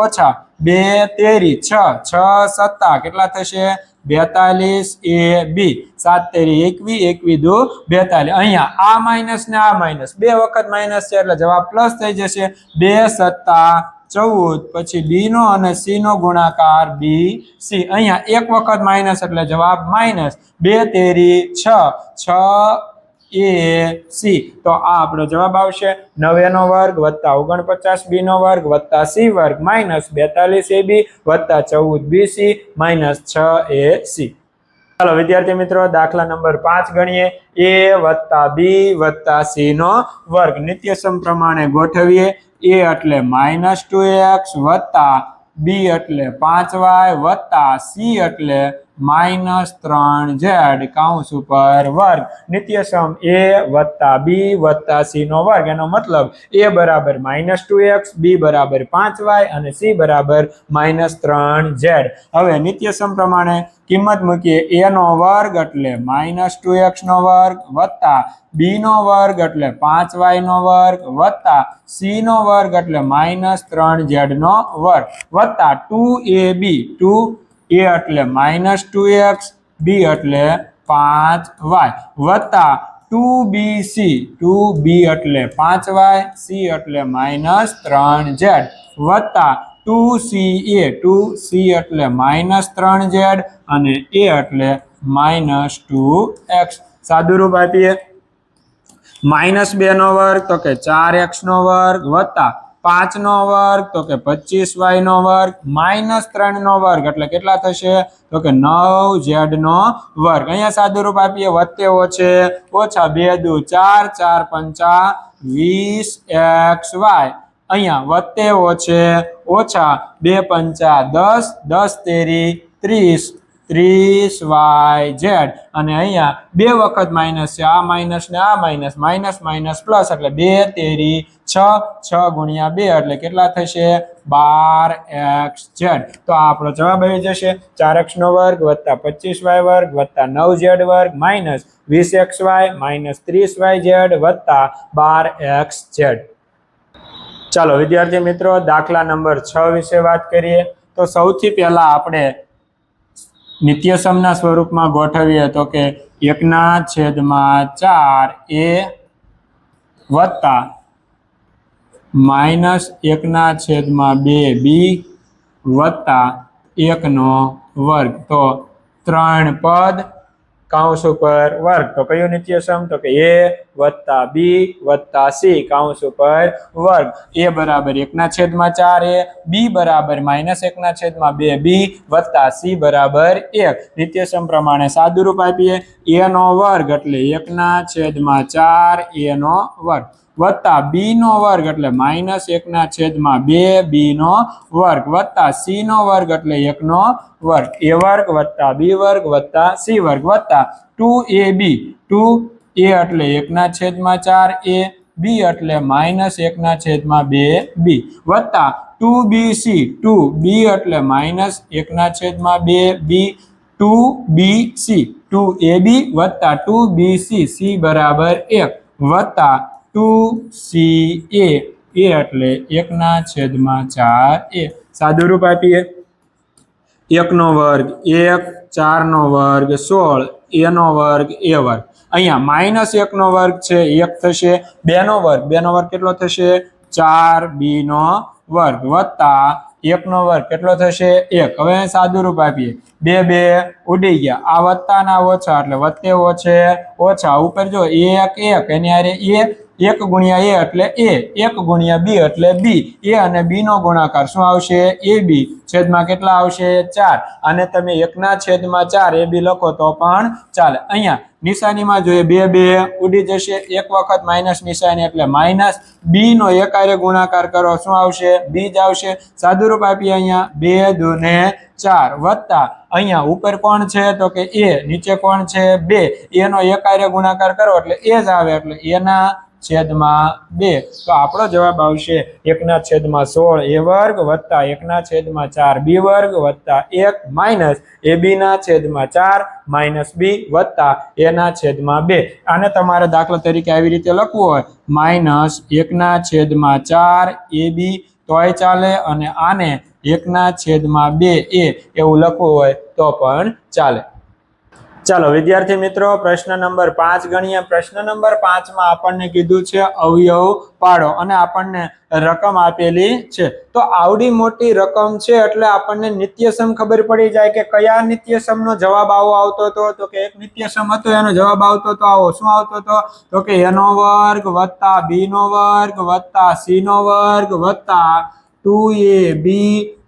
ઓછા 2 તેરી 6 6 સત્તા કેટલા થશે 42ab 7 તેરી 21 21 દુ 42 અહીંયા આ માઇનસ ને આ માઇનસ બે વખત માઇનસ છે એટલે જવાબ પ્લસ થઈ જશે 2 સત્તા 14 પછી b નો અને c નો ગુણાકાર bc અહીંયા એક વખત માઇનસ એટલે જવાબ -2 તેરી 6 6 AC તો આ આપણો જવાબ આવશે 9 નો વર્ગ વત્તા 49 B નો વર્ગ વત્તા C વર્ગ માઇનસ 42 AB વત્તા 14 BC માઇનસ 6 AC. ચાલો વિદ્યાર્થી મિત્રો દાખલા નંબર 5 ગણીએ. A વત્તા B વત્તા C નો વર્ગ નિત્યસમ પ્રમાણે ગોઠવીએ. A એટલે -2x વત્તા B એટલે 5y વત્તા C એટલે -3z કૌંસ ઉપર વર્ગ નિત્યસમ A વત્તા B વત્તા C નો વર્ગ એનો મતલબ A બરાબર -2x B બરાબર 5y અને C બરાબર -3z. હવે નિત્યસમ પ્રમાણે કિંમત મૂકીએ. A નો વર્ગ એટલે -2x નો વર્ગ વત્તા B નો વર્ગ એટલે 5y નો વર્ગ વત્તા C નો વર્ગ એટલે -3z નો વર્ગ વત્તા 2AB 2A એટલે -2x B એટલે 5y વત્તા 2BC 2B એટલે 5y C એટલે -3z વત્તા 2CA 2C એટલે -3z અને A એટલે -2x. સાદું રૂપ આપીએ. -2 નો વર્ગ તો કે 4x નો વર્ગ વત્તા 5 નો વર્ગ તો કે 25y નો વર્ગ -3 નો વર્ગ એટલે કેટલા થશે તો કે 9z નો વર્ગ. અહીંયા સાદું રૂપ આપીએ. વત્તે ઓછે ઓછા 2 દુ 4 4 પંચા 20xy. અહીંયા વત્તે ઓછે ઓછા 2 પંચા 10 10 તેરી 30 30yz અને અહીંયા બે વખત માઇનસ છે. આ માઇનસ ને આ માઇનસ માઇનસ માઇનસ પ્લસ એટલે 2 તેરી 6 6 ગુણ્યા 2 એટલે કેટલા થશે 12xz. તો આ આપણો જવાબ આવી જશે 4x નો વર્ગ વત્તા 25y વર્ગ વત્તા 9z વર્ગ માઇનસ 20xy માઇનસ 30yz વત્તા 12xz. ચાલો વિદ્યાર્થી મિત્રો દાખલા નંબર 6 વિશે વાત કરીએ. તો સૌથી પહેલા આપણે નિત્યસમના સ્વરૂપમાં ગોઠવીએ તો કે 1/4a વત્તા -1/2b વત્તા 1 નો વર્ગ. તો 3 પદ કૌંસ ઉપર વર્ગ. તો કયું નિત્યસમ તો કે A વત્તા B વત્તા C કૌંસ ઉપર વર્ગ. A બરાબર 1/4a B બરાબર -1/2b વત્તા C બરાબર 1. નિત્યસમ પ્રમાણે સાદું રૂપ આપીએ. A નો વર્ગ એટલે 1/4a નો વર્ગ વત્તા B નો વર્ગ એટલે -1/2b નો વર્ગ વત્તા C નો વર્ગ એટલે 1 નો વર્ગ. A વર્ગ વત્તા B વર્ગ વત્તા C વર્ગ વત્તા 2AB 2A એટલે 1/4a B એટલે -1/2b વત્તા 2BC 2B એટલે -1/2b 2BC 2AB વત્તા 2BC C બરાબર 1 વત્તા 2CA A એટલે 1/4a. સાદું રૂપ આપીએ. 1 નો વર્ગ 1 4 નો વર્ગ 16 a નો વર્ગ a વર્ગ. અહીંયા -1 નો વર્ગ છે 1 થશે. 2 નો વર્ગ કેટલો થશે 4b નો વર્ગ વત્તા 1 નો વર્ગ કેટલો થશે 1. હવે સાદું રૂપ આપીએ. 2 2 ઉડી ગયા. આ વત્તા ના ઓછા એટલે વત્તે ઓછે ઓછા ઉપર જો 1 1 એની હારે a 1 ગુણ્યા a એટલે a 1 ગુણ્યા b એટલે b. a અને b નો ગુણાકાર શું આવશે ab છેદમાં કેટલા આવશે 4. અને તમે 1/4 ab લખો તો પણ ચાલે. અહીંયા નિશાનીમાં જોઈએ 2 2 ઉડી જશે. એક વખત માઇનસ નિશાની એટલે માઇનસ. b નો એકારે ગુણાકાર કરો શું આવશે b જ આવશે. સાદું રૂપ આપીએ. અહીંયા 2 2 ને 4 વત્તા અહીંયા ઉપર કોણ છે તો કે a નીચે કોણ છે 2. a નો એકારે ગુણાકાર કરો એટલે a જ આવે એટલે a ના છેદમાં 2. તો આપણો જવાબ આવશે 1/16 a વર્ગ વત્તા 1/4b વર્ગ વત્તા 1 માઇનસ ab ના છેદમાં 4 માઇનસ b વત્તા a ના છેદમાં 2. આને તમારે દાખલા તરીકે આવી રીતે લખવું હોય -1/4 ab તોય ચાલે અને આને 1/2a એવું લખવું હોય તો પણ ચાલે. ચાલો વિદ્યાર્થી મિત્રો, પ્રશ્ન નંબર 5 ગણીએ. પ્રશ્ન નંબર 5 માં આપણને કીધું છે અવયવ પાડો અને આપણને રકમ આપેલી છે. તો આવડી મોટી રકમ છે એટલે આપણને નિત્યસમ ખબર પડી જાય કે કયા નિત્યસમનો જવાબ આવો આવતો હતો. તો કે એક નિત્યસમ હતો એનો જવાબ આવતો હતો આવો. શું આવતો હતો? તો કે a નો વર્ગ વત્તા b નો વર્ગ વત્તા c નો વર્ગ વત્તા 2ab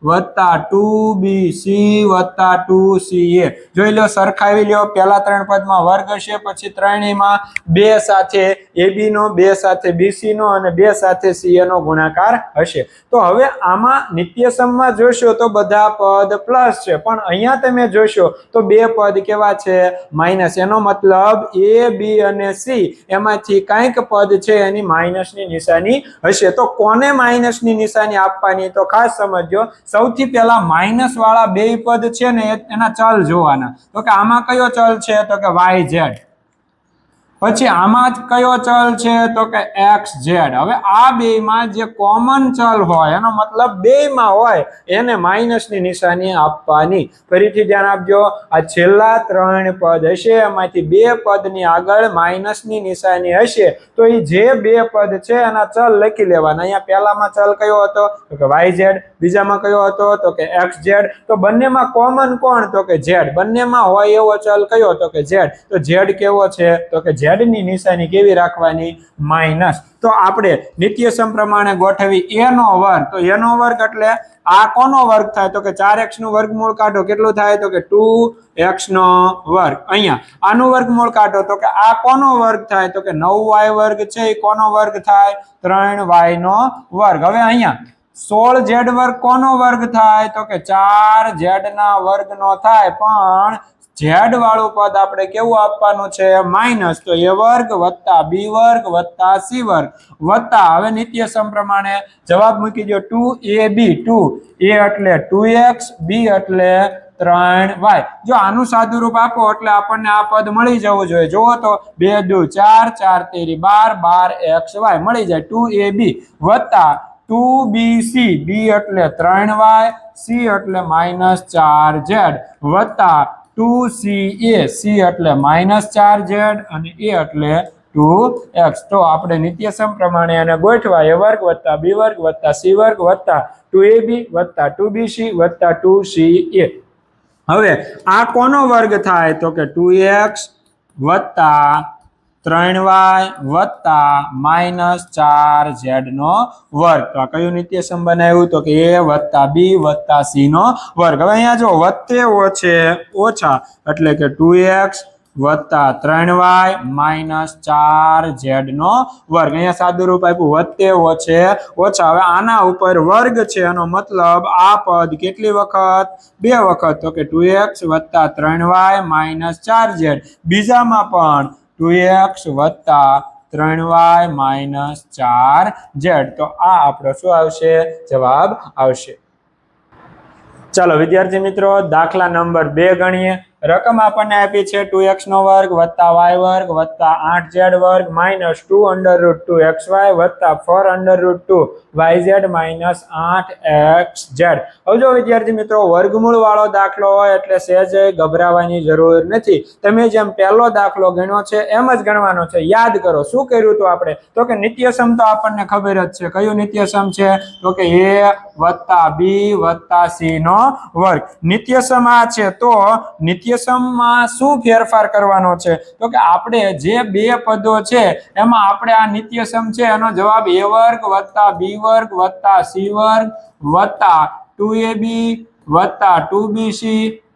વત્તા 2bc વત્તા 2ca. જોઈ લો, સરખાવી લો. પહેલા ત્રણ પદમાં વર્ગ હશે, પછી ત્રણેયમાં 2 સાથે ab નો, 2 સાથે bc નો અને 2 સાથે ca નો ગુણાકાર હશે. તો હવે આમાં નિત્યસમમાં જોશો તો બધા પદ પ્લસ છે, પણ અહીંયા તમે જોશો તો બે પદ કેવા છે? માઇનસ. એનો મતલબ a b અને c એમાંથી કંઈક પદ છે એની માઇનસની નિશાની હશે. તો કોને માઇનસની નિશાની આપવાની? તો ખાસ સમજો. સૌથી પહેલા માઇનસ વાળા બે પદ છે ને એના ચલ જોવાના. તો કે આમાં કયો ચલ છે? તો કે yz. પછી આમાં કયો ચલ છે? તો કે xz. હવે આ બેમાં જે કોમન ચલ હોય એનો મતલબ બેમાં હોય એને માઇનસની નિશાની આપવાની. ફરીથી ધ્યાન આપજો. આ છેલ્લા ત્રણ પદ હશે એમાંથી બે પદની આગળ માઇનસની નિશાની હશે તો એ જે બે પદ છે એના ચલ લખી લેવાના. અહીંયા પહેલામાં ચલ કયો હતો? તો કે yz. બીજામાં કયો હતો? તો કે xz. તો બંનેમાં કોમન કોણ? તો કે z. બંનેમાં હોય એવો ચલ કયો? તો કે z. તો z કેવો છે? તો કે z ની નિશાની કેવી રાખવાની? માઇનસ. તો આપણે નિત્યસમ પ્રમાણે ગોઠવી a નો વર્ગ. તો a નો વર્ગ એટલે આ કોનો વર્ગ થાય? તો કે 4x નું વર્ગમૂળ કાઢો. કેટલું થાય? તો કે 2x નો વર્ગ. અહીંયા આનું વર્ગમૂળ કાઢો. તો કે આ કોનો વર્ગ થાય? તો કે 9y વર્ગ છે એ કોનો વર્ગ થાય? 3y નો વર્ગ. હવે અહીંયા 16z વર્ગ કોનો વર્ગ થાય? તો કે 4z ના વર્ગ નો થાય, પણ z વાળું પદ આપણે કેવું આપવાનું છે? માઇનસ. તો a વર્ગ વત્તા b વર્ગ વત્તા c વર્ગ વત્તા, હવે નિત્યસમ પ્રમાણે જવાબ મૂકી દો 2ab. 2a એટલે 2x, b એટલે 3y. જો આનું સાદુરૂપ આપો એટલે આપણને આ પદ મળી જવું જોઈએ. જુઓ તો 2 2 4, 4 તેરી 12, 12xy મળી જાય. 2ab વત્તા 2bc, b એટલે 3y, c એટલે -4z વત્તા 2ca, c એટલે -4z અને a એટલે 2x. તો આપણે નિત્યસમ પ્રમાણે એને ગોઠવા. a વર્ગ વત્તા b વર્ગ વત્તા c વર્ગ વત્તા 2ab વત્તા 2bc વત્તા 2ca. હવે આ કોનો વર્ગ થાય? તો કે 2x વત્તા 3y વત્તા -4z નો વર્ગ. તો આ કયું નિત્યસમ બનાવ્યું? તો કે a વત્તા b વત્તા c નો વર્ગ. હવે અહીંયા જો વત્તે ઓછે ઓછા એટલે કે 2x વત્તા 3y -4z નો વર્ગ. અહીંયા સાદુરૂપ આપ્યું વત્તે ઓછે ઓછા. હવે આના ઉપર વર્ગ છે એનો મતલબ આ પદ કેટલી વખત? બે વખત. તો કે 2x વત્તા 3y -4z. બીજામાં પણ 2x વત્તા 3y -4z. તો આ આપણો શું આવશે? જવાબ આવશે. ચાલો વિદ્યાર્થી મિત્રો, દાખલા નંબર 2 ગણીએ. રકમ આપણને આપી છે 2x નો વર્ગ વત્તા y વર્ગ વત્તા 8z વર્ગ -2√2xy વત્તા 4√2yz -8xz. હવે જો વિદ્યાર્થી મિત્રો, વર્ગમૂળ વાળો દાખલો હોય એટલે સહેજ ગભરાવાની જરૂર નથી. તમે જેમ પહેલો દાખલો ગણ્યો છે એમ જ ગણવાનો છે. યાદ કરો શું કર્યું હતું આપણે? તો કે નિત્યસમ તો આપણને ખબર જ છે. કયું નિત્યસમ છે? તો કે a વત્તા b વત્તા c નો વર્ગ. નિત્યસમ આ છે તો નિત્યસમમાં શું ફેરફાર કરવાનો છે? તો કે આપણે જે બે પદો છે એમાં આપણે આ નિત્યસમ છે એનો જવાબ a વર્ગ વત્તા b વર્ગ વત્તા c વર્ગ વત્તા 2ab વત્તા 2bc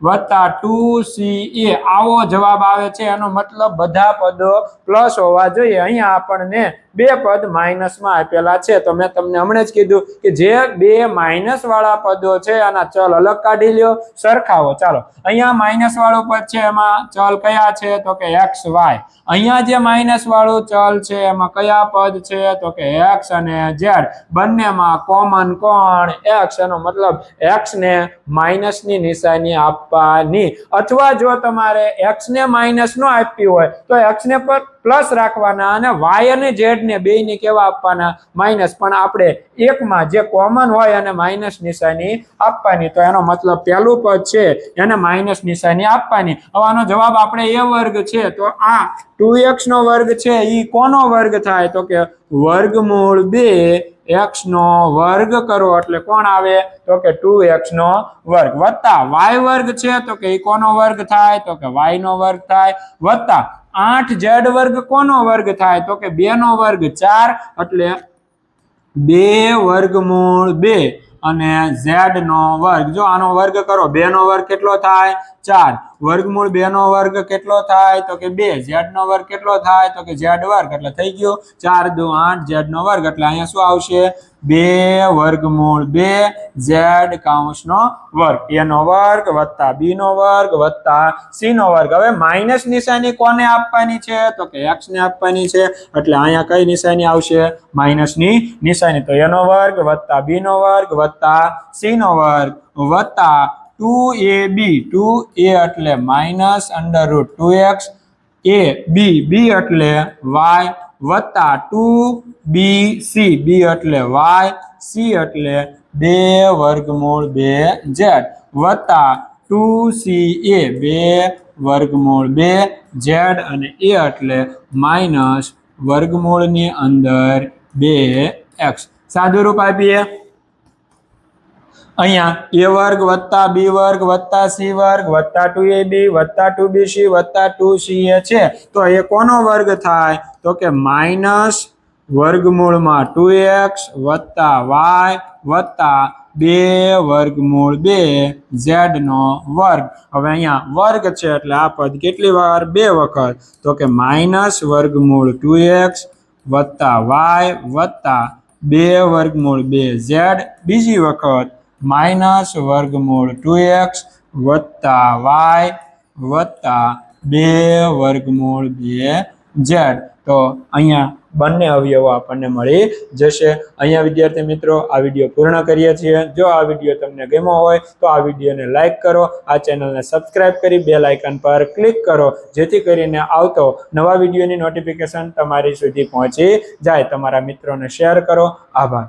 વત્તા 2ca આવો જવાબ આવે છે. એનો મતલબ બધા પદો પ્લસ હોવા જોઈએ. અહીંયા આપણને બે પદ માઇનસમાં આપેલા છે. તો મેં તમને હમણાં જ કીધું કે જે બે માઇનસ વાળા પદો છે એના ચલ અલગ કાઢી લ્યો, સરખાવો. ચાલો, અહીંયા માઇનસ વાળું પદ છે એમાં ચલ કયા છે? તો કે xy. અહીંયા જે માઇનસ વાળું ચલ છે એમાં કયા પદ છે? તો કે x અને z. બંનેમાં કોમન કોણ? x. એનો મતલબ x ને માઇનસની નિશાની આપ આપવાની, અથવા જો તમારે x ને માઇનસ નો આપી હોય તો x ને પર પ્લસ રાખવાના અને y અને z ને બે ને કેવા આપવાના માઇનસ, પણ આપણે એકમાં જે કોમન હોય અને માઇનસ નિશાની આપવાની. તો એનો મતલબ પહેલું પદ છે એને માઇનસ નિશાની આપવાની. હવે આનો જવાબ આપણે a વર્ગ છે તો આ 2x નો વર્ગ છે ઈ કોનો વર્ગ થાય તો કે વર્ગમૂળ 2 x નો વર્ગ કરો એટલે કોણ આવે તો કે 2x નો વર્ગ, વત્તા y વર્ગ છે તો કે ઈ કોનો વર્ગ થાય તો કે y નો વર્ગ થાય, વત્તા 8z વર્ગ કોનો વર્ગ થાય તો કે 2 નો વર્ગ 4 એટલે 2 વર્ગમૂળ 2 અને z નો વર્ગ. જો આનો વર્ગ કરો 2 નો વર્ગ કેટલો થાય 4, વર્ગમૂળ 2 નો વર્ગ કેટલો થાય તો કે 2, z નો વર્ગ કેટલો થાય તો કે z વર્ગ એટલે થઈ ગયો 4 દુ 8 z નો વર્ગ એટલે અહીંયા શું આવશે 2 વર્ગમૂળ 2 z કૌંસ નો વર્ગ, a નો વર્ગ વત્તા b નો વર્ગ વત્તા c નો વર્ગ. હવે માઇનસ નિશાની કોને આપવાની છે તો કે x ને આપવાની છે એટલે અહીંયા કઈ નિશાની આવશે માઇનસ ની નિશાની. તો a નો વર્ગ વત્તા b નો વર્ગ વત્તા c નો વર્ગ વત્તા 2ab, 2a એટલે minus under route 2x, a b, b એટલે y વત્તા 2bc, b એટલે y, c એટલે 2 વર્ગમૂળ 2z વત્તા 2ca 2 વર્ગમૂળ 2z અને a એટલે માઇનસ વર્ગમૂળની અંદર 2x. સાદું રૂપ આપીએ અહીંયા a વર્ગ વત્તા b વર્ગ વત્તા c વર્ગ વત્તા 2ab વત્તા 2bc વત્તા 2ca છે તો એ કોનો વર્ગ થાય તો કે માઇનસ વર્ગમૂળમાં 2x વત્તા y વત્તા 2 વર્ગમૂળ 2z નો વર્ગ. હવે અહીંયા વર્ગ છે એટલે આ પદ કેટલી વાર 2 વખત તો કે માઇનસ વર્ગમૂળ 2x વત્તા y વત્તા 2 વર્ગમૂળ 2z, બીજી વખત માઇનસ વર્ગમૂળ 2x વત્તા y વત્તા 2 વર્ગમૂળ 2z. તો અહીંયા બંને અવયવો આપણને મળી જશે. અહીંયા વિદ્યાર્થી મિત્રો આ વિડીયો પૂર્ણ કરીએ છીએ. જો આ વિડીયો તમને ગમ્યો હોય તો આ વિડીયોને લાઈક કરો, આ ચેનલને સબસ્ક્રાઇબ કરી બેલ આઇકન પર ક્લિક કરો જેથી કરીને આવતો નવા વિડીયોની નોટિફિકેશન તમારી સુધી પહોંચી જાય. તમારા મિત્રોને શેર કરો. આભાર.